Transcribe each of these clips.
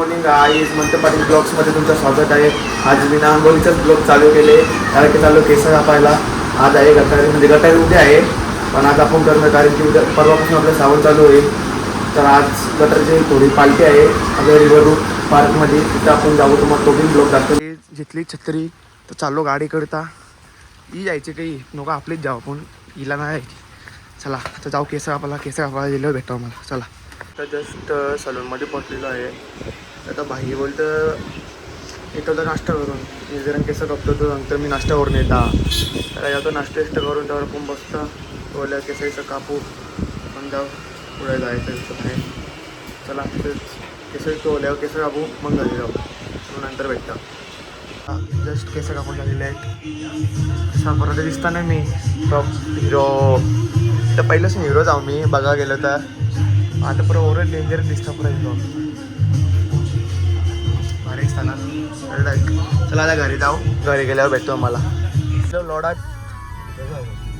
Morning guys म्हणतो पाटील ब्लॉग्समध्ये तुमचं स्वागत आहे. आज मी आंघोळीचंच ब्लॉग चालू केले कारण की चालू केस कापायला. आज आहे गटारी, म्हणजे गटारी उद्या आहे पण आज आपण करणार कारण की उद्या परवापासून आपलं सावन चालू होईल. तर आज गटारची थोडी पालटी आहे आपल्या रिव्हर रूट पार्कमध्ये, तिथं आपण जाऊ. तुम्हाला तो पण ब्लॉग दाखवतो. जिथली छत्री तर चाललो गाडी करता ही जायची काही नको, आपलीच जाऊ आपण, हिला नाही यायची. चला आता जाऊ केस कापायला गेल्यावर भेटतो आम्हाला. चला आता जस्ट सलूनमध्ये पोचलेलो आहे. आता भाई बोलतं येतो तर नाश्ता करून, मी जरा केस कापतो तो नंतर मी नाश्ता करून येता. त्याला येतो नाश्ता करून त्यावर पण बसता बोलल्या केसाचं कापू पण जाऊ पुढे जायचं तिथं बाहेर. चला केस ओल्यावर केस कापू मग घरी जाऊ, मग नंतर भेटतं. जस्ट केस कापून झालेले आहेत. सापरात दिसता नाही मी टॉप हिरो, तर पहिलंच हिरो जाऊ मी बघा गेलो तर. आता पुरं ओव्हर डेंजर दिसतं पुरा हिरो भारी असताना. चला आता घरी जाऊ, घरी गेल्यावर भेटतो मला. लोडात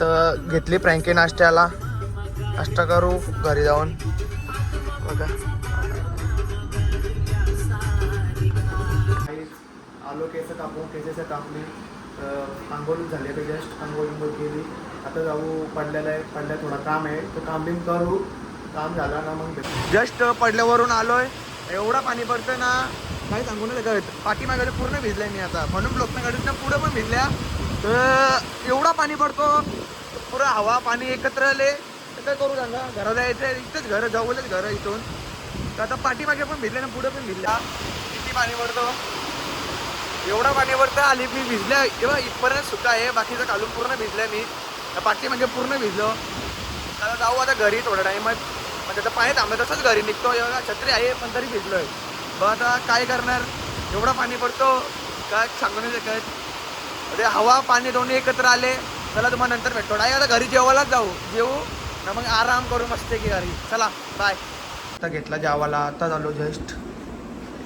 तर घेतली प्रँकी नाश्त्याला, नाश्ता करू घरी जाऊन. बघा आलो केस कापू, केसेस कापली, आंघोळी झाली आता जस्ट आंघोळी केली. आता जाऊ पडलेलं आहे, पडल्या थोडा काम आहे तर काम बिम करू. काम झालं ना मग जस्ट पडल्यावरून आलोय. एवढा पाणी पडतंय ना काही सांगू नाही लागत. पाठीमागे पूर्ण भिजलाय मी आता, म्हणून लोकना गाडीतनं पुढं पण भिजल्या. तर एवढा पाणी पडतो पुरा हवा पाणी एकत्र आले तर काय करू सांगा. घराला यायचं इथंच घर जवळच घर इथून, तर आता पाठीमागे पण भिजले ना पुढं पण भिजल्या. किती पाणी पडतो, एवढा पाणी पडतं. आली मी भिजल्या एव्हा इथपर्यंत सुद्धा आहे, बाकीचं घालून पूर्ण भिजलंय मी. पाठीमागे पूर्ण भिजलो. आता जाऊ आता घरी थोड्या टाईमात, म्हणजे आता पाणी थांबलं तसंच घरी निघतो. एवढा छत्री आहे पण तरी भिजलोय. बघ आता काय करणार, एवढा पाणी पडतो काय सांगू नाही शकत. म्हणजे हवा पाणी दोन्ही एकत्र आले. चला तुम्हाला नंतर भेटतो. नाही आता घरी जेवायलाच जाऊ, जेवू ना मग आराम करू मस्त की घरी. चला बाय. आता घेतला जेवायला, आता झालो जस्ट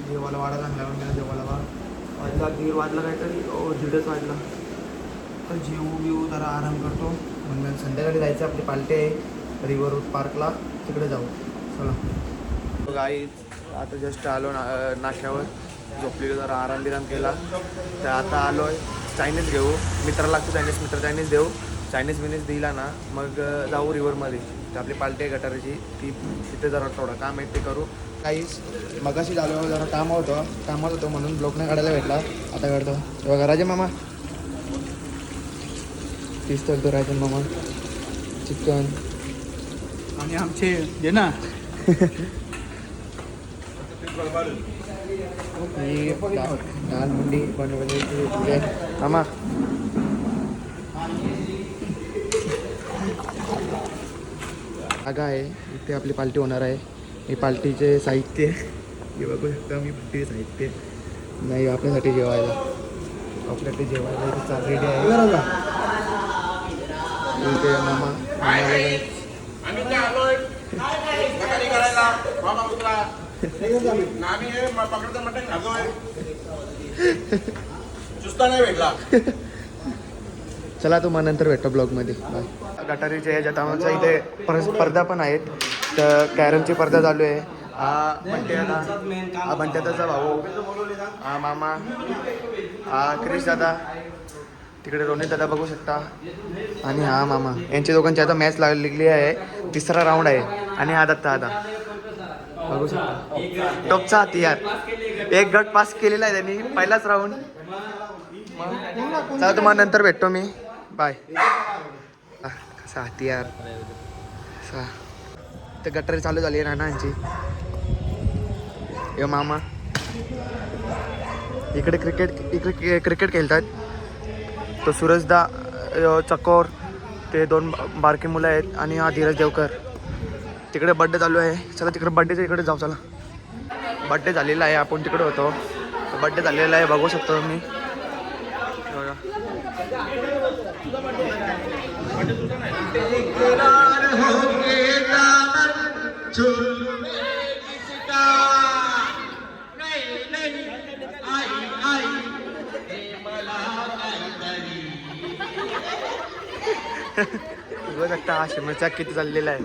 जेवायला. वाडा चांगला गेला जेवायला. वाजला 1:30 वाजला काहीतरी, 1:30 वाजला. तर जेवू बिवू जरा आराम करतो. मग संध्याकाळी जायचं आपली पार्टी आहे रिव्हर रूट पार्कला, तिकडे जाऊ. चला गाई आता जस्ट आलो नाश्यावर, झोपलेलो जरा आराम बिराम केला. तर आता आलो आहे चायनीज घेऊ. मित्राला लागतो चायनीज, मित्र चायनीज देऊ. चायनीज बिनीज दिला ना मग जाऊ रिव्हरमध्ये. तर आपली पार्टी आहे गटाराची, ती तिथे जरा थोडं काम आहे ते करू. काहीच मगाशी झालो जरा कामात होतो म्हणून ब्लॉक नाही काढायला भेटला. आता काढतो. बघा राजे मामा, तीच तर राजन मामा चिकन आणि आमचे जे ना दाल मुंडी बनवलेली मामा. जागा आहे इथे आपली पार्टी होणार आहे. ही पार्टीचे साहित्य हे बघू शकता मी. पार्टी साहित्य नाही आपल्यासाठी जेवायला, आपल्यासाठी जेवायला इथे चाल रेडी आहे. इथे मामा चला तुम्हाला नंतर भेटतो ब्लॉगमध्ये. बाय. गटारीचे ह्याच्यात आमच्या इथे स्पर्धा पण आहेत. तर कॅरमची स्पर्धा चालू आहे. हा बंट्याचा भाऊ, हा मामा, हा क्रिश दादा, तिकडे रोनित दादा बघू शकता, आणि हा मामा. यांच्या दोघांची आता मॅच लागलेली आहे. 3रा राऊंड आहे. आणि हा दत्ता दादा बघू शकता, टॉपचा हत्यार. एक गट पास केलेला आहे त्यांनी पहिलाच राऊंड. चला तुम्हाला नंतर भेटतो मी. बाय. कसा हत्यार कसा. तर गटारी चालू झाली आहे नानांची. यो मामा इकडे क्रिकेट खेळतात. तो सूरजदा, चकोर, ते 2 बारकी मुलं आहेत. आणि हा धीरज देवकर. तिकडे बड्डे चालू आहे. चला तिकडे बड्डेच्या इकडे जाऊ. चला बड्डे झालेला आहे, आपण तिकडे होतो. बड्डे झालेला आहे बघू शकतो मी. बघू शकता हा शिमचा किती चाललेला आहे.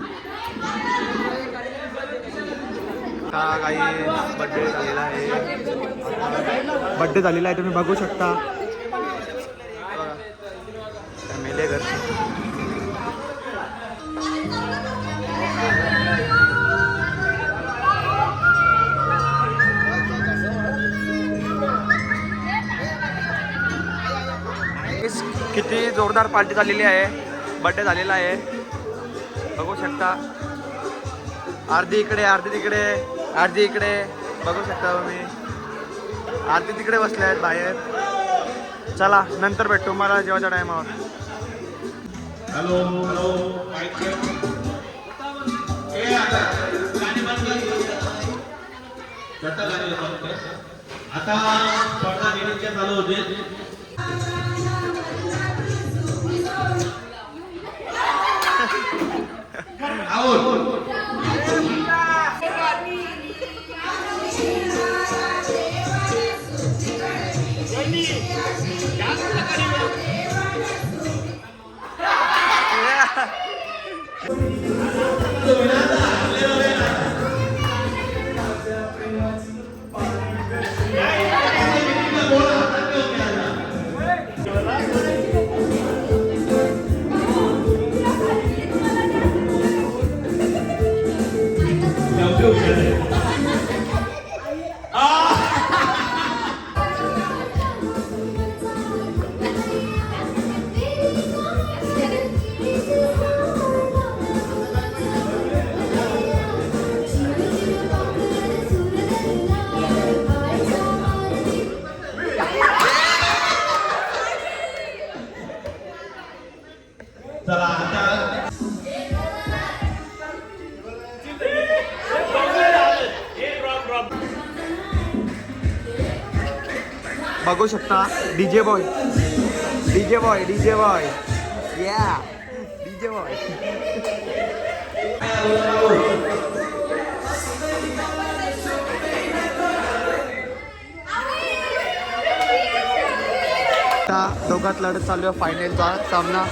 हा काही बड्डे झालेला आहे. बड्डे झालेला आहे तुम्ही बघू शकता. मेले घरचे. किती जोरदार पार्टी झालेली आहे. बड्डे झालेला आहे बघू शकता. अर्धी इकडे अर्धी तिकडे अर्धी इकडे बघू शकता तुम्ही. अर्धी तिकडे बसले आहेत बाहेर. चला नंतर भेटू मला जेवायच्या टायमावर. हॅलो आता स्पर्धा दिनीच्या चालू होते. बघू शकता DJ boy DJ boy DJ boy या डीजे बॉय. दोघात लढत चालू आहे फायनलचा सामना.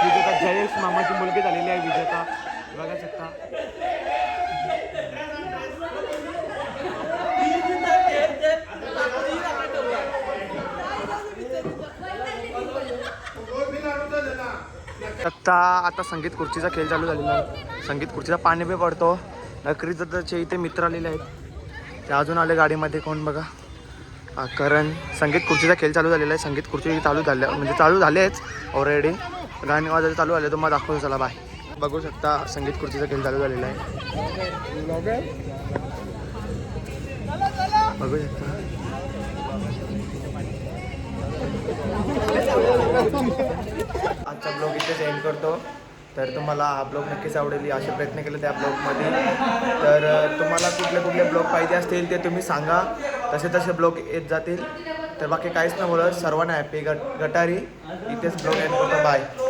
विजेता जयेश मामाची मुलगी झालेली आहे विजेता बघा शकता. आता संगीत खुर्चीचा खेळ चालू झालेला आहे. संगीत खुर्चीचा पाणी बी पडतो. नकरीचे इथे मित्र आलेले आहेत ते अजून आले गाडीमध्ये. कोण बघा करण. संगीत खुर्चीचा खेळ चालू झालेला आहे. संगीत खुर्ची चालू झाल्या म्हणजे चालू झालेच ऑलरेडी. गाणी वाजायला चालू झाले. तुम्हाला दाखवतो चला बाय. बघू शकता संगीत खुर्चीचा खेळ चालू झालेला आहे. बघू शकता. आजचा ब्लॉग इथेच एंड करतो. तर तुम्हाला हा ब्लॉग नक्कीच आवडेल असे प्रयत्न केले त्या ब्लॉगमध्ये. तर तुम्हाला कुठले कुठले ब्लॉग पाहिजे असतील ते तुम्ही सांगा. तसे तसे ब्लॉग येत जातील. तर बाकी काहीच नाही बोलत. सर्वांना हॅपी गटारी. इथेच ब्लॉग एंड करतो. बाय.